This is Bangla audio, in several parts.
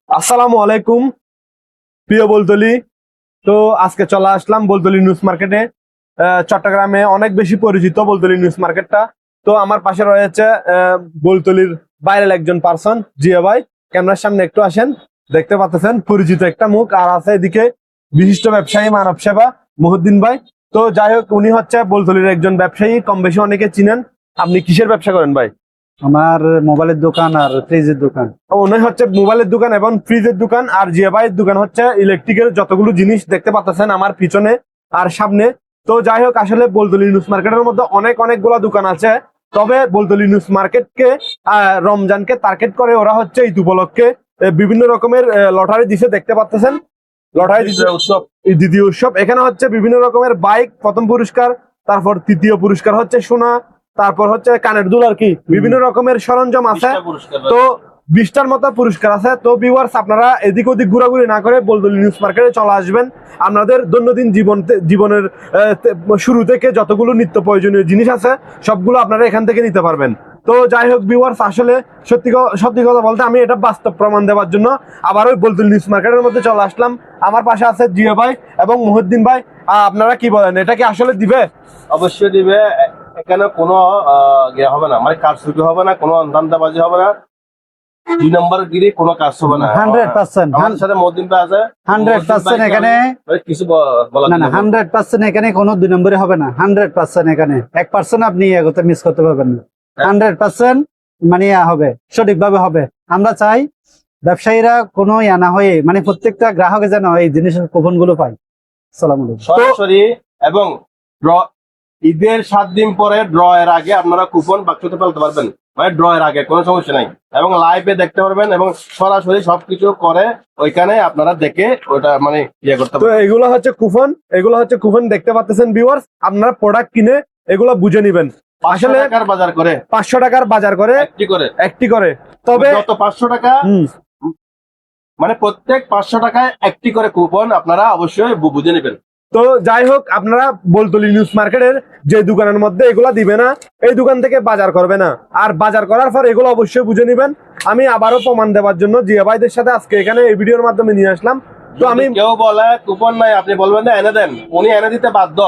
আসসালামু আলাইকুম প্রিয় বলতলি। তো আজকে চলে আসলাম বলতলি নিউজ মার্কেটে। চট্টগ্রামে অনেক বেশি পরিচিত বলতলি নিউজ মার্কেটটা। তো আমার পাশে রয়েছে বলতলির বাইরের একজন পার্সন, জিয়া ভাই। ক্যামেরার সামনে একটু আসেন। দেখতে পাচ্ছেন পরিচিত একটা মুখ, আর আছে এদিকে বিশিষ্ট ব্যবসায়ী মানব সেবা মুহিউদ্দিন ভাই। তো যাই হোক, উনি হচ্ছে বলতলির একজন ব্যবসায়ী, কম বেশি অনেকে চিনেন। আপনি কিসের ব্যবসা করেন ভাই? আমার মোবাইলের দোকান আর ফ্রিজের দোকান। ওনার হচ্ছে মোবাইলের দোকান এবং ফ্রিজের দোকান, আর জিয়া ভাইয়ের দোকান হচ্ছে ইলেকট্রিকের যতগুলো জিনিস দেখতে পাচ্ছেন আমার পিছনে আর সামনে। তো যাই হোক, আসলে বলতলি নিউজ মার্কেটের মধ্যে অনেকগুলা দোকান আছে। তবে বলতলি নিউজ মার্কেটকে রমজানকে টার্গেট করে ওরা হচ্ছে ঈদ উপলক্ষে বিভিন্ন রকমের লটারি দিছে, দেখতে পাচ্ছেন। লটারি দিছে উৎসব, দ্বিতীয় উৎসব। এখানে হচ্ছে বিভিন্ন রকমের বাইক প্রথম পুরস্কার, তারপর তৃতীয় পুরস্কার হচ্ছে সোনা, তারপর হচ্ছে কানের দুল, আর কি বিভিন্ন রকমের সরঞ্জাম আছে। তো 20টার মতো পুরস্কার আছে। তো ভিউয়ার্স, আপনারা এদিক ওদিক ঘোরাঘুরি না করে বলতলি নিউজ মার্কেটে চলে আসবেন। আপনাদের দৈনন্দিন জীবনের শুরু থেকে যতগুলো নিত্য প্রয়োজনীয় জিনিস আছে সবগুলো আপনারা এখান থেকে নিতে পারবেন। তো যাই হোক ভিউয়ার্স, আসলে সত্যি কথা বলতে আমি এটা বাস্তব প্রমাণ দেওয়ার জন্য আবার ওই বলতলি নিউজ মার্কেটের মধ্যে চলে আসলাম। আমার পাশে আছে জিয়া ভাই এবং মুহিউদ্দিন ভাই। আপনারা কি বলেন, এটা কি আসলে দিবে? অবশ্যই দিবে। এখানে কোনো ইয়ে হবে না, মানে কারচুপি হবে না, কোনো ধান্দাবাজি হবে না, 2 নম্বর গিরি কোনো কাজ হবে না। 100% আমাদের সাথে মদিন ভাই আছে। 100% এখানে কিছু বলা না 100% এখানে কোনো 2 নম্বরে হবে না। 100% এখানে 1% আপনি এগোতে মিস করতে পারবেন না। 100% মানে হবে, সঠিকভাবে হবে। আমরা চাই ব্যবসায়ীরা কোনো না হয়ে, মানে প্রত্যেকটা গ্রাহকে যেন এই জিনিসের কুপন গুলো পায়। আসসালামু আলাইকুম। সরাসরি এবং ঈদের 7 দিন পরে ড্র এর আগে আপনারা কুপন বাক্সতে ফেলতে পারবেন, মানে ড্র এর আগে কোনো সমস্যা নাই, এবং লাইভে দেখতে পারবেন এবং সরাসরি সবকিছু করে ওইখানে আপনারা দেখে ওটা মানে ইয়ে করতে তো পারবেন। এগুলো হচ্ছে কুপন দেখতে পাচ্ছেন ভিউয়ার্স। আপনারা প্রোডাক্ট কিনে এগুলো বুঝে নিবেন। 500 টাকার বাজার করে 500 টাকার বাজার করে একটি করে। তবে যত 500 টাকা মানে প্রত্যেক 500 টাকায় একটি করে কুপন আপনারা অবশ্যই বুঝে নেবেন। তো যাই হোক, আপনারা বলতলি নিউজ মার্কেটের যে দোকানের মধ্যে এগুলা দিবে না, এই দোকান থেকে বাজার করবে না। আর বাজার করার পর এগুলো অবশ্যই বুঝে নিবেন। আমি আবারও প্রমাণ দেওয়ার জন্য জিয়া ভাইদের সাথে আজকে এখানে এই ভিডিওর মাধ্যমে নিয়ে আসলাম। তো আমি কেউ বলে কুপন নাই, আপনি বলবেন না এনে দেন, উনি এনে দিতে বাধ্য।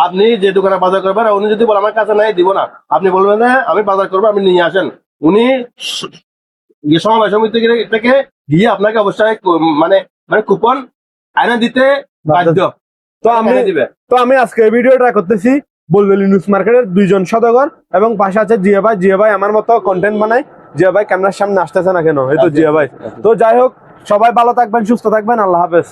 আপনি যে দোকানে বাজার করবেন, উনি যদি বলে আমার কাছে নাই দিব না, আপনি বলবেন না আমি বাজার করবো, আপনি নিয়ে আসেন। উনি সমবায় সমিতি থেকে গিয়ে আপনাকে অবশ্যই মানে মানে কুপন এনে দিতে বাধ্য। তো আমি আজকে এই ভিডিওটা করতেছি বলতলি নিউজ মার্কেটের 2 জন সদস্য এবং পাশে আছে জিয়া ভাই। জিয়া ভাই আমার মতো কন্টেন্ট বানায়। জিয়া ভাই ক্যামেরার সামনে আসতেছে না কেন? এই তো জিয়া ভাই। তো যাই হোক, সবাই ভালো থাকবেন, সুস্থ থাকবেন। আল্লাহ হাফেজ।